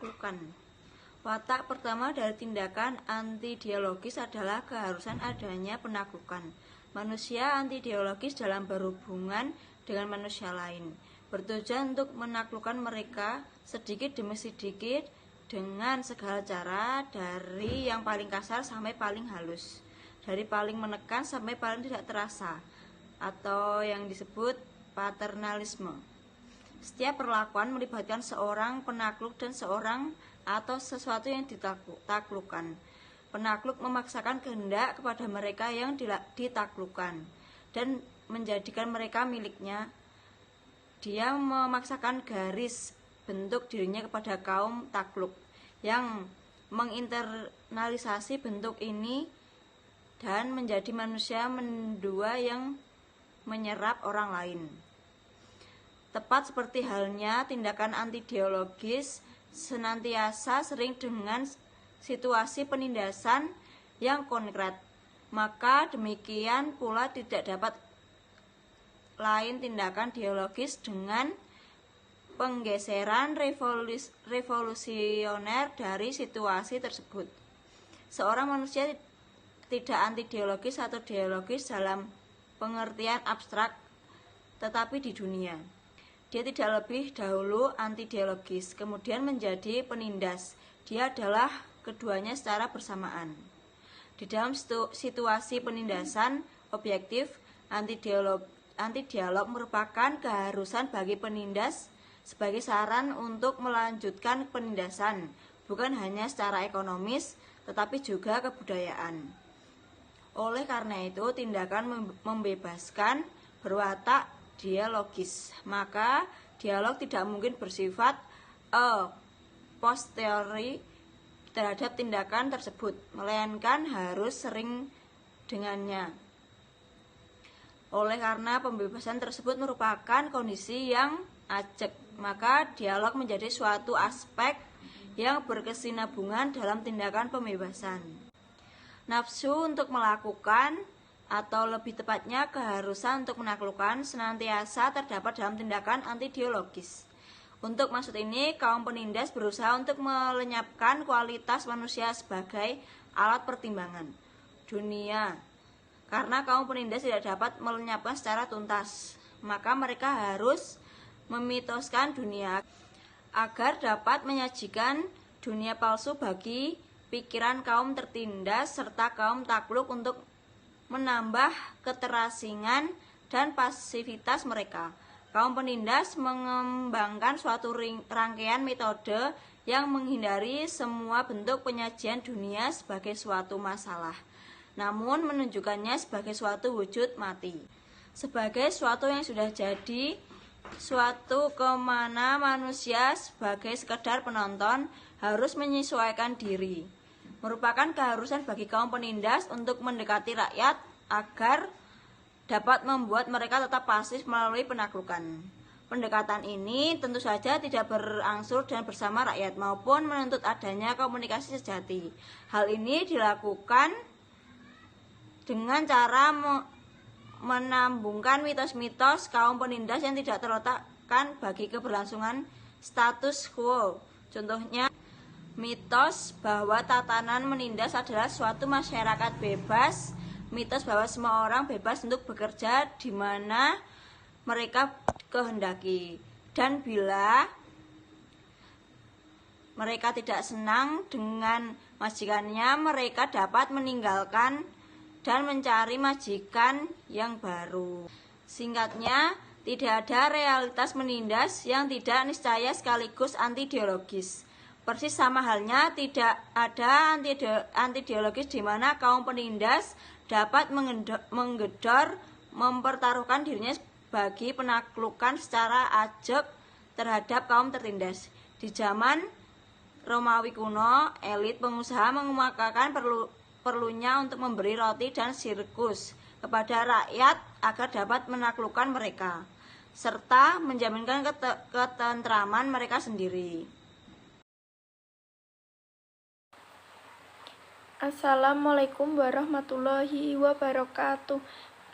penaklukan. Watak pertama dari tindakan antidialogis adalah keharusan adanya penaklukan. Manusia antidialogis dalam berhubungan dengan manusia lain, bertujuan untuk menaklukkan mereka sedikit demi sedikit dengan segala cara, dari yang paling kasar sampai paling halus, dari paling menekan sampai paling tidak terasa, atau yang disebut paternalisme. Setiap perlakuan melibatkan seorang penakluk dan seorang atau sesuatu yang ditaklukkan. Penakluk memaksakan kehendak kepada mereka yang ditaklukkan dan menjadikan mereka miliknya. Dia memaksakan garis bentuk dirinya kepada kaum takluk yang menginternalisasi bentuk ini dan menjadi manusia mendua yang menyerap orang lain. Tepat seperti halnya tindakan antidialogis senantiasa sering dengan situasi penindasan yang konkret, maka demikian pula tidak dapat lain tindakan dialogis dengan penggeseran revolusioner dari situasi tersebut. Seorang manusia tidak antidialogis atau dialogis dalam pengertian abstrak, tetapi di dunia. Dia tidak lebih dahulu antidialogis, kemudian menjadi penindas. Dia adalah keduanya secara bersamaan. Di dalam situasi penindasan objektif, antidialog merupakan keharusan bagi penindas sebagai saran untuk melanjutkan penindasan, bukan hanya secara ekonomis, tetapi juga kebudayaan. Oleh karena itu, tindakan membebaskan berwatak dialogis, maka dialog tidak mungkin bersifat a posteriori terhadap tindakan tersebut, melainkan harus sering dengannya. Oleh karena pembebasan tersebut merupakan kondisi yang ajek, maka dialog menjadi suatu aspek yang berkesinambungan dalam tindakan pembebasan. Nafsu untuk melakukan, atau lebih tepatnya keharusan untuk menaklukkan, senantiasa terdapat dalam tindakan antidialogis. Untuk maksud ini, kaum penindas berusaha untuk melenyapkan kualitas manusia sebagai alat pertimbangan dunia. Karena kaum penindas tidak dapat melenyapkan secara tuntas, maka mereka harus memitoskan dunia agar dapat menyajikan dunia palsu bagi pikiran kaum tertindas serta kaum takluk untuk menambah keterasingan dan pasivitas mereka. Kaum penindas mengembangkan suatu rangkaian metode yang menghindari semua bentuk penyajian dunia sebagai suatu masalah, namun menunjukkannya sebagai suatu wujud mati, sebagai suatu yang sudah jadi, suatu kemana manusia sebagai sekedar penonton harus menyesuaikan diri. Merupakan keharusan bagi kaum penindas untuk mendekati rakyat agar dapat membuat mereka tetap pasif melalui penaklukan. Pendekatan ini tentu saja tidak berangsur dan bersama rakyat maupun menuntut adanya komunikasi sejati. Hal ini dilakukan dengan cara menambungkan mitos-mitos kaum penindas yang tidak terletakkan bagi keberlangsungan status quo. Contohnya, mitos bahwa tatanan menindas adalah suatu masyarakat bebas, mitos bahwa semua orang bebas untuk bekerja di mana mereka kehendaki, dan bila mereka tidak senang dengan majikannya, mereka dapat meninggalkan dan mencari majikan yang baru. Singkatnya, tidak ada realitas menindas yang tidak niscaya sekaligus antidialogis. Persis sama halnya tidak ada antidialogis di mana kaum penindas dapat menggedor, mempertaruhkan dirinya bagi penaklukan secara ajak terhadap kaum tertindas. Di zaman Romawi kuno, elit pengusaha mengemukakan perlunya untuk memberi roti dan sirkus kepada rakyat agar dapat menaklukkan mereka, serta menjaminkan ketentraman mereka sendiri. Assalamualaikum warahmatullahi wabarakatuh.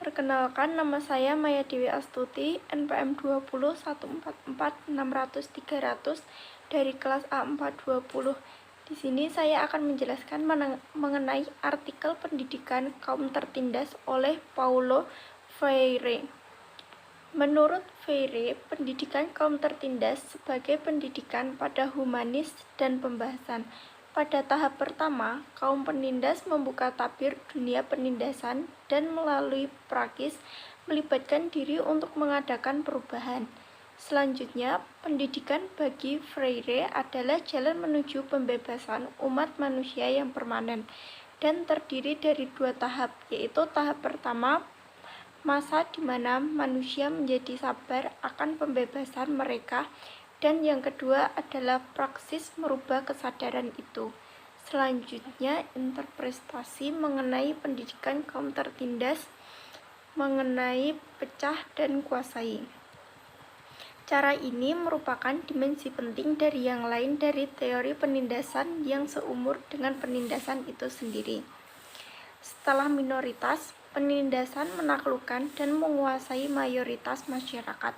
Perkenalkan, nama saya Maya Dewi Astuti, NPM 20144600 300 dari kelas A420. Di sini saya akan menjelaskan mengenai artikel pendidikan kaum tertindas oleh Paulo Freire. Menurut Freire, pendidikan kaum tertindas sebagai pendidikan pada humanis dan pembahasan. Pada tahap pertama, kaum penindas membuka tabir dunia penindasan dan melalui praktis melibatkan diri untuk mengadakan perubahan. Selanjutnya, pendidikan bagi Freire adalah jalan menuju pembebasan umat manusia yang permanen dan terdiri dari 2 tahap, yaitu tahap pertama, masa di mana manusia menjadi sabar akan pembebasan mereka, dan yang kedua adalah praksis merubah kesadaran itu. Selanjutnya, interpretasi mengenai pendidikan kaum tertindas mengenai pecah dan kuasai. Cara ini merupakan dimensi penting dari yang lain dari teori penindasan yang seumur dengan penindasan itu sendiri. Setelah minoritas, penindasan menaklukkan dan menguasai mayoritas masyarakat.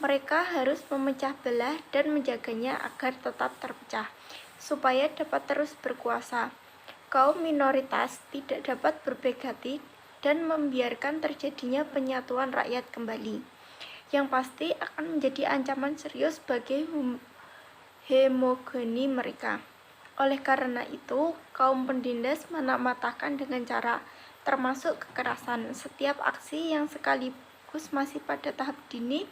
Mereka harus memecah belah dan menjaganya agar tetap terpecah, supaya dapat terus berkuasa. Kaum minoritas tidak dapat berbaik hati dan membiarkan terjadinya penyatuan rakyat kembali, yang pasti akan menjadi ancaman serius bagi homogeni mereka. Oleh karena itu, kaum penindas mematahkan dengan cara termasuk kekerasan. Setiap aksi yang sekaligus masih pada tahap dini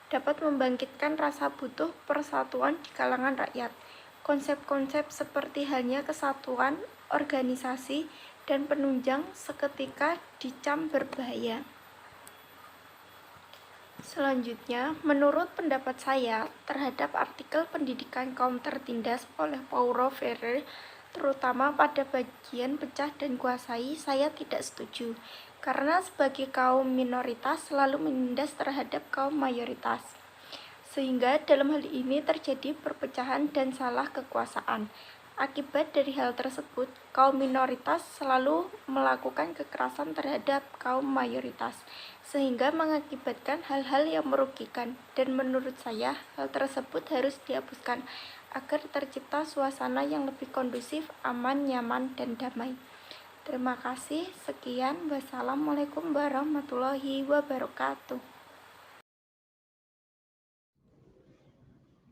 dapat membangkitkan rasa butuh persatuan di kalangan rakyat. Konsep-konsep seperti halnya kesatuan, organisasi, dan penunjang seketika dicam berbahaya. Selanjutnya, menurut pendapat saya terhadap artikel pendidikan kaum tertindas oleh Paulo Freire, terutama pada bagian pecah dan kuasai, saya tidak setuju. Karena sebagai kaum minoritas selalu menindas terhadap kaum mayoritas. Sehingga dalam hal ini terjadi perpecahan dan salah kekuasaan. Akibat dari hal tersebut, kaum minoritas selalu melakukan kekerasan terhadap kaum mayoritas, sehingga mengakibatkan hal-hal yang merugikan, dan menurut saya hal tersebut harus dihapuskan agar tercipta suasana yang lebih kondusif, aman, nyaman, dan damai. Terima kasih, sekian, wassalamualaikum warahmatullahi wabarakatuh.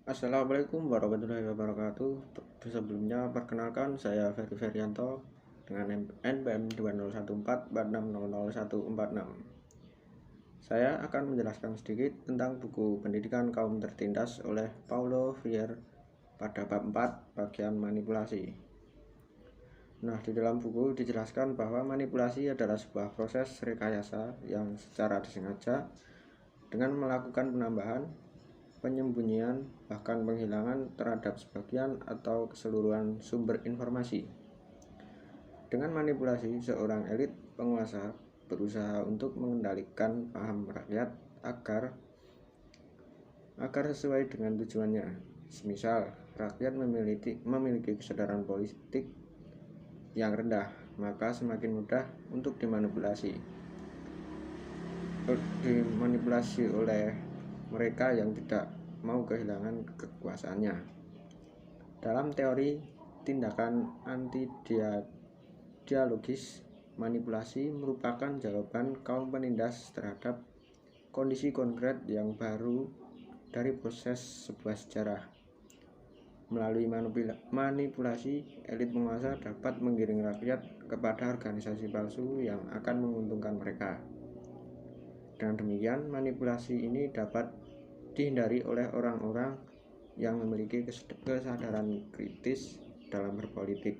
Assalamualaikum warahmatullahi wabarakatuh. Sebelumnya perkenalkan, saya Ferry Ferianto dengan NPM 201446000146. Saya akan menjelaskan sedikit tentang buku Pendidikan Kaum Tertindas oleh Paulo Freire pada bab 4 bagian manipulasi. Nah, di dalam buku dijelaskan bahwa manipulasi adalah sebuah proses rekayasa yang secara disengaja dengan melakukan penambahan, penyembunyian, bahkan penghilangan terhadap sebagian atau keseluruhan sumber informasi. Dengan manipulasi, seorang elit penguasa berusaha untuk mengendalikan paham rakyat agar sesuai dengan tujuannya. Semisal, rakyat memiliki kesadaran politik yang rendah, maka semakin mudah untuk dimanipulasi oleh mereka yang tidak mau kehilangan kekuasaannya. Dalam teori tindakan anti-dialogis, manipulasi merupakan jawaban kaum penindas terhadap kondisi konkret yang baru dari proses sebuah sejarah. Melalui manipulasi, elit penguasa dapat menggiring rakyat kepada organisasi palsu yang akan menguntungkan mereka. Dengan demikian, manipulasi ini dapat dihindari oleh orang-orang yang memiliki kesadaran kritis dalam berpolitik.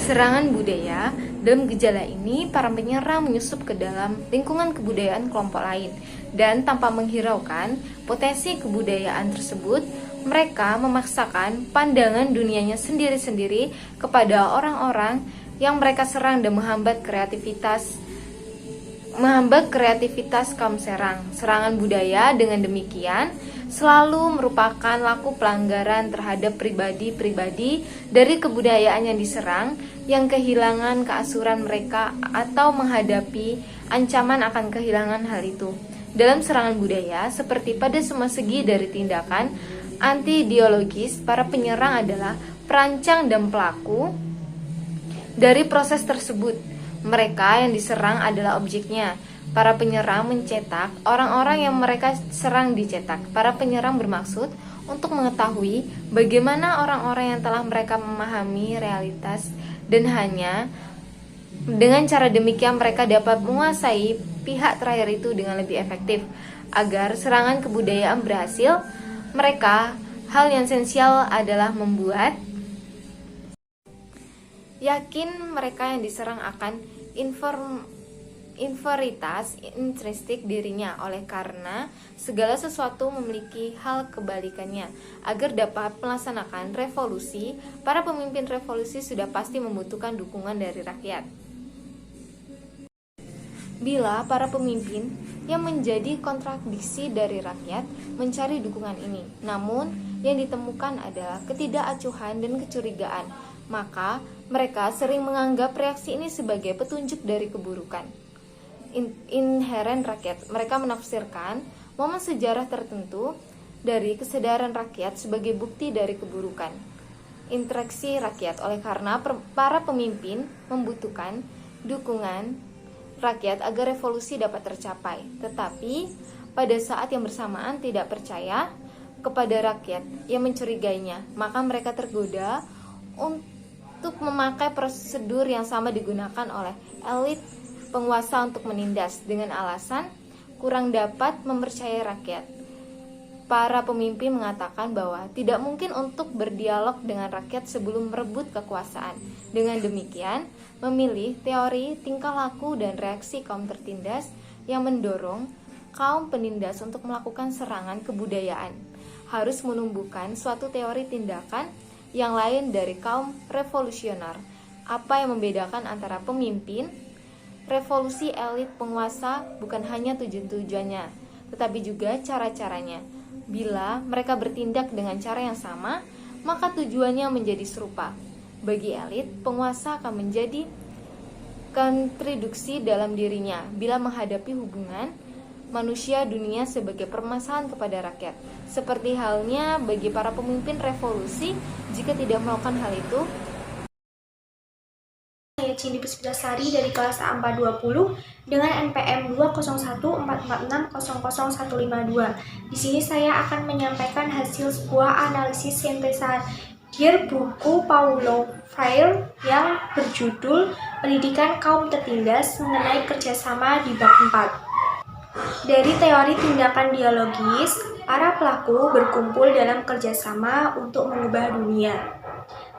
Serangan budaya. Dalam gejala ini, para penyerang menyusup ke dalam lingkungan kebudayaan kelompok lain, dan tanpa menghiraukan potensi kebudayaan tersebut, mereka memaksakan pandangan dunianya sendiri-sendiri kepada orang-orang yang mereka serang dan menghambat kreativitas kaum serang. Serangan budaya dengan demikian selalu merupakan laku pelanggaran terhadap pribadi-pribadi dari kebudayaan yang diserang, yang kehilangan keasuran mereka atau menghadapi ancaman akan kehilangan hal itu. dalam serangan budaya, seperti pada semua segi dari tindakan anti-ideologis, para penyerang adalah perancang dan pelaku dari proses tersebut. Mereka yang diserang adalah objeknya. Para penyerang mencetak orang-orang yang mereka serang dicetak. Para penyerang bermaksud untuk mengetahui bagaimana orang-orang yang telah mereka memahami realitas, dan hanya dengan cara demikian mereka dapat menguasai pihak terakhir itu dengan lebih efektif. Agar serangan kebudayaan berhasil, hal yang esensial adalah membuat yakin mereka yang diserang akan inferioritas intrinsik dirinya, oleh karena segala sesuatu memiliki hal kebalikannya. Agar dapat melaksanakan revolusi, para pemimpin revolusi sudah pasti membutuhkan dukungan dari rakyat. Bila para pemimpin yang menjadi kontradiksi dari rakyat mencari dukungan ini, namun yang ditemukan adalah ketidakacuhan dan kecurigaan, maka mereka sering menganggap reaksi ini sebagai petunjuk dari keburukan inheren rakyat. Mereka menafsirkan momen sejarah tertentu dari kesadaran rakyat sebagai bukti dari keburukan interaksi rakyat. Oleh karena para pemimpin membutuhkan dukungan rakyat agar revolusi dapat tercapai. Tetapi pada saat yang bersamaan tidak percaya kepada rakyat yang mencurigainya, maka mereka tergoda untuk memakai prosedur yang sama digunakan oleh elit penguasa untuk menindas dengan alasan kurang dapat mempercayai rakyat. Para pemimpin mengatakan bahwa tidak mungkin untuk berdialog dengan rakyat sebelum merebut kekuasaan. Dengan demikian, memilih teori tingkah laku dan reaksi kaum tertindas yang mendorong kaum penindas untuk melakukan serangan kebudayaan. Harus menumbuhkan suatu teori tindakan yang lain dari kaum revolusioner. Apa yang membedakan antara pemimpin revolusi elit penguasa bukan hanya tujuan-tujuannya, tetapi juga cara-caranya. Bila mereka bertindak dengan cara yang sama, maka tujuannya menjadi serupa. Bagi elit, penguasa akan menjadi kontraduksi dalam dirinya bila menghadapi hubungan manusia dunia sebagai permasalahan kepada rakyat. Seperti halnya bagi para pemimpin revolusi, jika tidak melakukan hal itu. Saya Cindy Puspitasari dari kelas A420 dengan NPM 20144600152. Di sini saya akan menyampaikan hasil sebuah analisis sintesa buku Paulo Freire yang berjudul Pendidikan Kaum Tertindas mengenai kerjasama di bab 4. Dari teori tindakan dialogis, para pelaku berkumpul dalam kerjasama untuk mengubah dunia.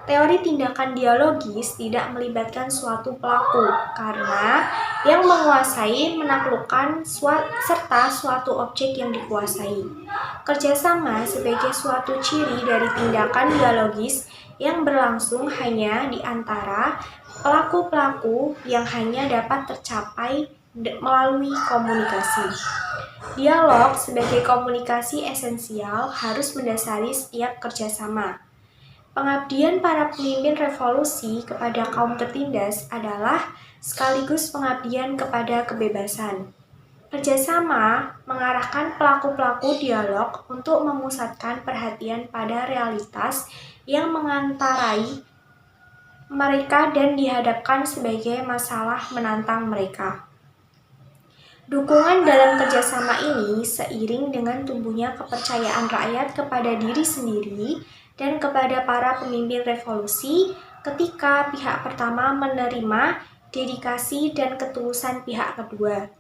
Teori tindakan dialogis tidak melibatkan suatu pelaku karena yang menguasai menaklukkan serta suatu objek yang dikuasai. Kerjasama sebagai suatu ciri dari tindakan dialogis yang berlangsung hanya di antara pelaku-pelaku yang hanya dapat tercapai melalui komunikasi. Dialog sebagai komunikasi esensial harus mendasari setiap kerjasama. Pengabdian para pemimpin revolusi kepada kaum tertindas adalah sekaligus pengabdian kepada kebebasan. Kerjasama mengarahkan pelaku-pelaku dialog untuk memusatkan perhatian pada realitas yang mengantarai mereka dan dihadapkan sebagai masalah menantang mereka. Dukungan dalam kerjasama ini seiring dengan tumbuhnya kepercayaan rakyat kepada diri sendiri dan kepada para pemimpin revolusi ketika pihak pertama menerima dedikasi dan ketulusan pihak kedua.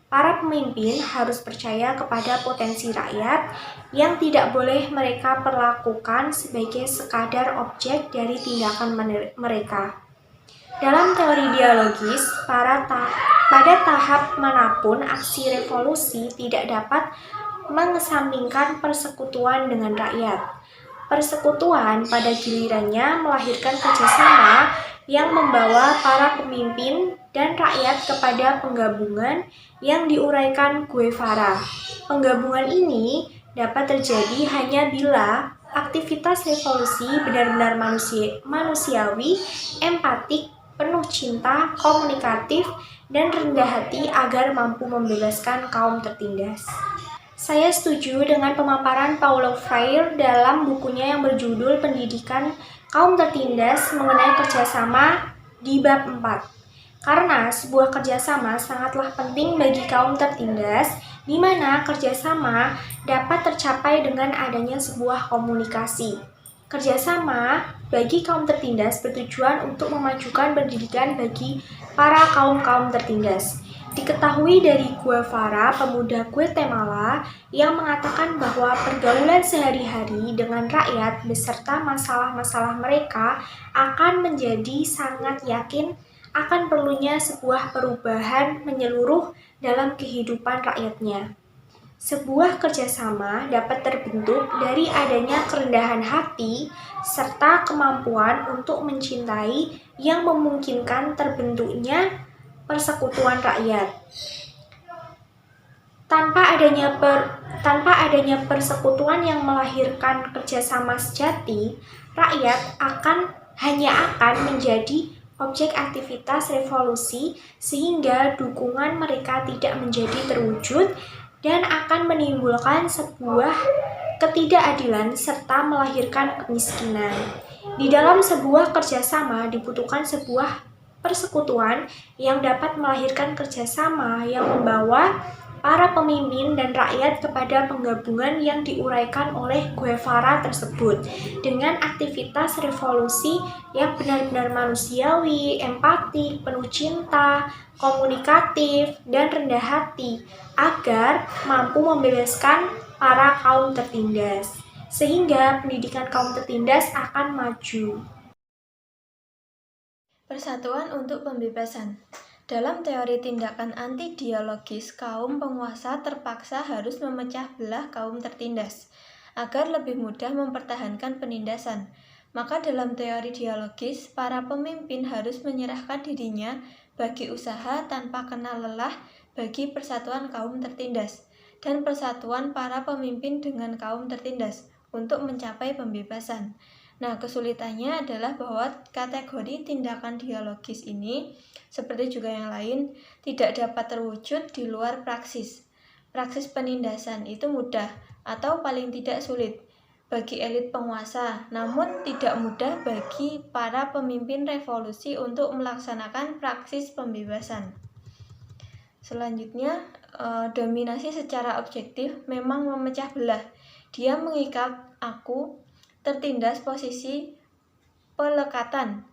Para pemimpin harus percaya kepada potensi rakyat yang tidak boleh mereka perlakukan sebagai sekadar objek dari tindakan mereka. Dalam teori dialogis, pada tahap manapun aksi revolusi tidak dapat mengesampingkan persekutuan dengan rakyat. Persekutuan pada gilirannya melahirkan kerjasama yang membawa para pemimpin dan rakyat kepada penggabungan yang diuraikan Guevara. Penggabungan ini dapat terjadi hanya bila aktivitas revolusi benar-benar manusiawi, empatik, penuh penuh cinta, komunikatif, dan rendah hati agar mampu membebaskan kaum tertindas. Saya setuju dengan pemaparan Paulo Freire dalam bukunya yang berjudul Pendidikan Kaum Tertindas mengenai kerjasama di bab 4. Karena sebuah kerjasama sangatlah penting bagi kaum tertindas, di mana kerjasama dapat tercapai dengan adanya sebuah komunikasi. Kerjasama bagi kaum tertindas bertujuan untuk memajukan pendidikan bagi para kaum-kaum tertindas. Diketahui dari Guevara, pemuda Guatemala, yang mengatakan bahwa pergaulan sehari-hari dengan rakyat beserta masalah-masalah mereka akan menjadi sangat yakin akan perlunya sebuah perubahan menyeluruh dalam kehidupan rakyatnya. Sebuah kerjasama dapat terbentuk dari adanya kerendahan hati serta kemampuan untuk mencintai yang memungkinkan terbentuknya persekutuan rakyat. Tanpa adanya persekutuan yang melahirkan kerjasama sejati, rakyat hanya akan menjadi objek aktivitas revolusi sehingga dukungan mereka tidak menjadi terwujud dan akan menimbulkan sebuah ketidakadilan serta melahirkan kemiskinan. Di dalam sebuah kerjasama dibutuhkan sebuah persekutuan yang dapat melahirkan kerjasama yang membawa para pemimpin dan rakyat kepada penggabungan yang diuraikan oleh Guevara tersebut dengan aktivitas revolusi yang benar-benar manusiawi, empatik, penuh cinta, komunikatif, dan rendah hati agar mampu membebaskan para kaum tertindas, sehingga pendidikan kaum tertindas akan maju. Persatuan untuk pembebasan. Dalam teori tindakan anti-dialogis, kaum penguasa terpaksa harus memecah belah kaum tertindas agar lebih mudah mempertahankan penindasan. Maka dalam teori dialogis, para pemimpin harus menyerahkan dirinya bagi usaha tanpa kenal lelah bagi persatuan kaum tertindas dan persatuan para pemimpin dengan kaum tertindas untuk mencapai pembebasan. Nah, kesulitannya adalah bahwa kategori tindakan dialogis ini, seperti juga yang lain, tidak dapat terwujud di luar praksis. Praksis penindasan itu mudah atau paling tidak sulit bagi elit penguasa, namun tidak mudah bagi para pemimpin revolusi untuk melaksanakan praksis pembebasan. Selanjutnya, dominasi secara objektif memang memecah belah. Dia mengikat aku tertindas posisi pelekatan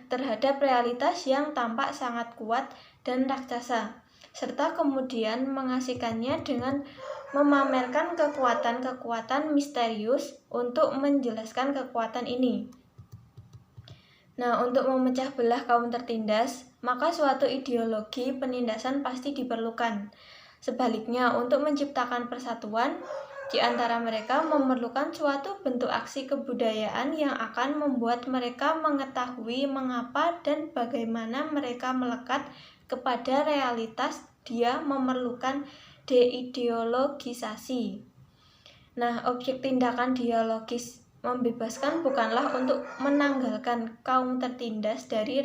terhadap realitas yang tampak sangat kuat dan raksasa, serta kemudian mengasihkannya dengan memamerkan kekuatan-kekuatan misterius untuk menjelaskan kekuatan ini. Nah, untuk memecah belah kaum tertindas, maka suatu ideologi penindasan pasti diperlukan. Sebaliknya, untuk menciptakan persatuan di antara mereka memerlukan suatu bentuk aksi kebudayaan yang akan membuat mereka mengetahui mengapa dan bagaimana mereka melekat kepada realitas. Dia memerlukan deideologisasi. Nah, objek tindakan dialogis membebaskan bukanlah untuk menanggalkan kaum tertindas dari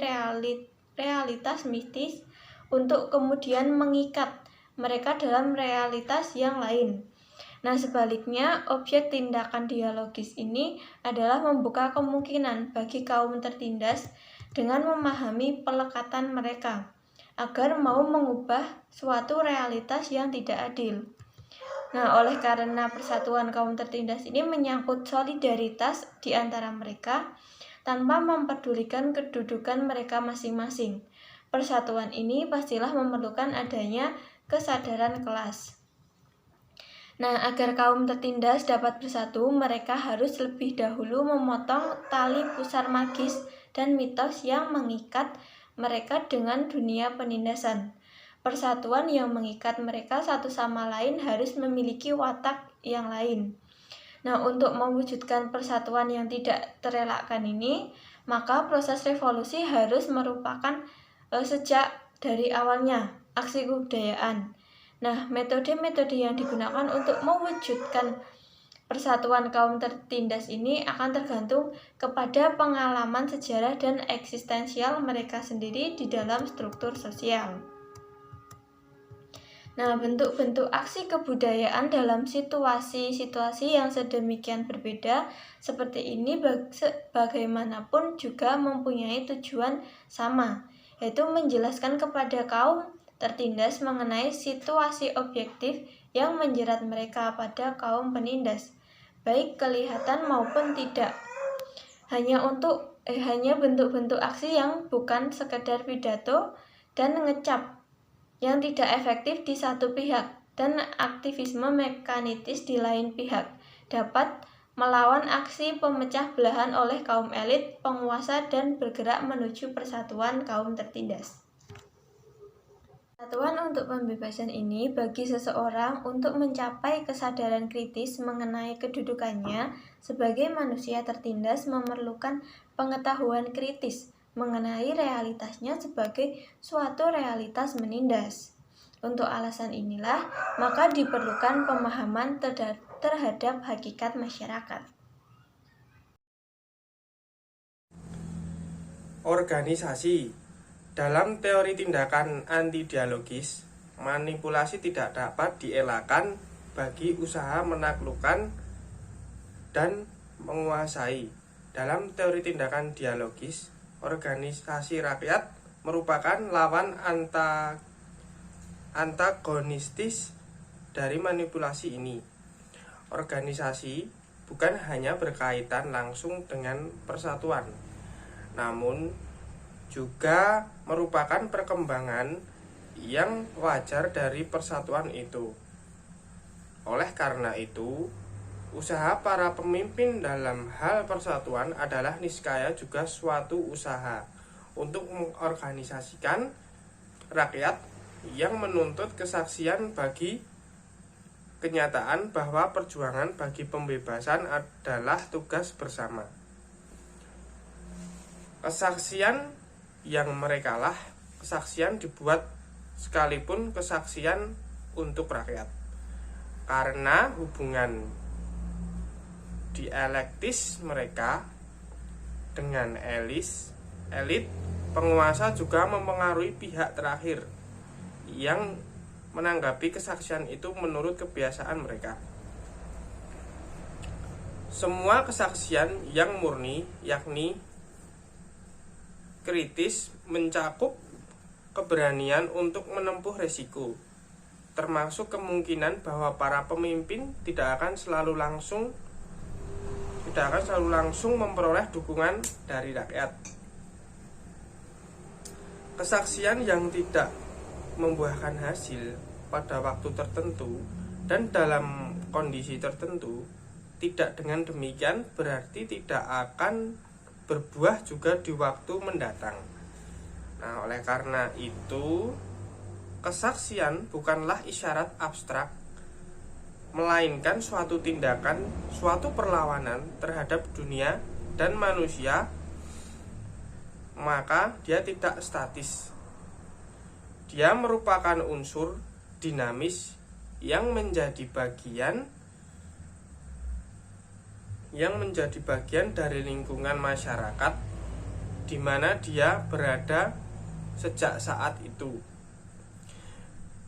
realitas mistis untuk kemudian mengikat mereka dalam realitas yang lain. Nah, sebaliknya, objek tindakan dialogis ini adalah membuka kemungkinan bagi kaum tertindas dengan memahami pelekatan mereka, agar mau mengubah suatu realitas yang tidak adil. Nah, oleh karena persatuan kaum tertindas ini menyangkut solidaritas di antara mereka, tanpa memperdulikan kedudukan mereka masing-masing. Persatuan ini pastilah memerlukan adanya kesadaran kelas. Nah, agar kaum tertindas dapat bersatu, mereka harus lebih dahulu memotong tali pusar magis dan mitos yang mengikat mereka dengan dunia penindasan. Persatuan yang mengikat mereka satu sama lain harus memiliki watak yang lain. Nah, untuk mewujudkan persatuan yang tidak terelakkan ini, maka proses revolusi harus merupakan sejak dari awalnya aksi kebudayaan. Nah, metode-metode yang digunakan untuk mewujudkan persatuan kaum tertindas ini akan tergantung kepada pengalaman sejarah dan eksistensial mereka sendiri di dalam struktur sosial. Nah, bentuk-bentuk aksi kebudayaan dalam situasi-situasi yang sedemikian berbeda seperti ini bagaimanapun juga mempunyai tujuan sama, yaitu menjelaskan kepada kaum tertindas mengenai situasi objektif yang menjerat mereka pada kaum penindas, baik kelihatan maupun tidak. Hanya bentuk-bentuk aksi yang bukan sekedar pidato dan ngecap yang tidak efektif di satu pihak dan aktivisme mekanitis di lain pihak dapat melawan aksi pemecah belahan oleh kaum elit, penguasa, dan bergerak menuju persatuan kaum tertindas. Persatuan untuk pembebasan ini bagi seseorang untuk mencapai kesadaran kritis mengenai kedudukannya sebagai manusia tertindas memerlukan pengetahuan kritis mengenai realitasnya sebagai suatu realitas menindas. Untuk alasan inilah, maka diperlukan pemahaman terhadap hakikat masyarakat. Organisasi. Dalam teori tindakan anti-dialogis, manipulasi tidak dapat dielakkan bagi usaha menaklukkan dan menguasai. Dalam teori tindakan dialogis, organisasi rakyat merupakan lawan antagonistis dari manipulasi ini. Organisasi bukan hanya berkaitan langsung dengan persatuan, namun juga merupakan perkembangan yang wajar dari persatuan itu. Oleh karena itu, usaha para pemimpin dalam hal persatuan adalah niscaya juga suatu usaha untuk mengorganisasikan rakyat yang menuntut kesaksian bagi kenyataan bahwa perjuangan bagi pembebasan adalah tugas bersama. Kesaksian yang merekalah kesaksian dibuat sekalipun kesaksian untuk rakyat, karena hubungan dialektis mereka dengan elit penguasa juga mempengaruhi pihak terakhir yang menanggapi kesaksian itu menurut kebiasaan mereka. Semua kesaksian yang murni, yakni kritis, mencakup keberanian untuk menempuh resiko, termasuk kemungkinan bahwa para pemimpin tidak akan selalu langsung memperoleh dukungan dari rakyat. Kesaksian yang tidak membuahkan hasil pada waktu tertentu dan dalam kondisi tertentu tidak dengan demikian berarti tidak akan berbuah juga di waktu mendatang. Nah, oleh karena itu, kesaksian bukanlah isyarat abstrak, melainkan suatu tindakan, suatu perlawanan terhadap dunia dan manusia, maka dia tidak statis. Dia merupakan unsur dinamis yang menjadi bagian dari lingkungan masyarakat di mana dia berada sejak saat itu.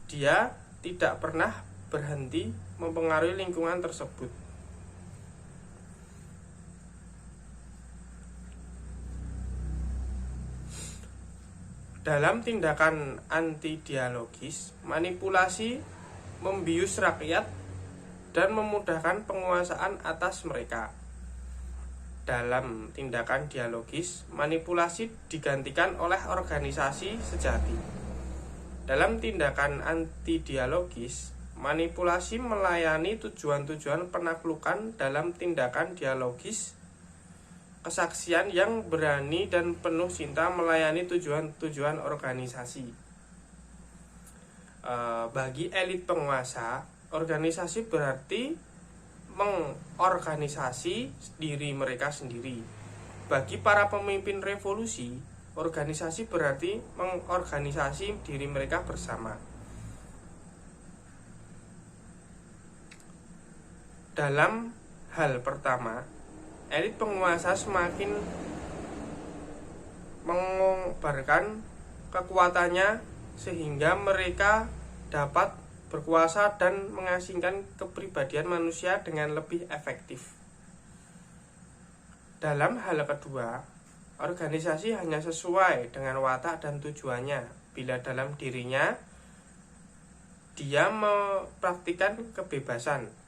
Dia tidak pernah berhenti mempengaruhi lingkungan tersebut. Dalam tindakan anti-dialogis, manipulasi membius rakyat dan memudahkan penguasaan atas mereka. Dalam tindakan dialogis, manipulasi digantikan oleh organisasi sejati. Dalam tindakan anti-dialogis, manipulasi melayani tujuan-tujuan penaklukan. Dalam tindakan dialogis, kesaksian yang berani dan penuh cinta melayani tujuan-tujuan organisasi. Bagi elit penguasa, organisasi berarti mengorganisasi diri mereka sendiri. Bagi para pemimpin revolusi, organisasi berarti mengorganisasi diri mereka bersama. Dalam Hal pertama, elit penguasa semakin mengobarkan kekuatannya sehingga mereka dapat berkuasa dan mengasingkan kepribadian manusia dengan lebih efektif. Dalam hal kedua, organisasi hanya sesuai dengan watak dan tujuannya bila dalam dirinya dia mempraktikkan kebebasan.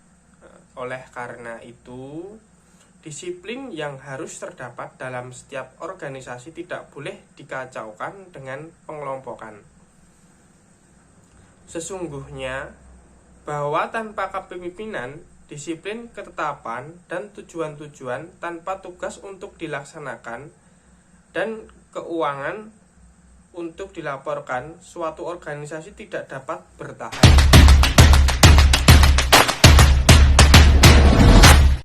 Oleh karena itu, disiplin yang harus terdapat dalam setiap organisasi tidak boleh dikacaukan dengan pengelompokan. Sesungguhnya bahwa tanpa kepemimpinan, disiplin, ketetapan, dan tujuan-tujuan tanpa tugas untuk dilaksanakan dan keuangan untuk dilaporkan, suatu organisasi tidak dapat bertahan.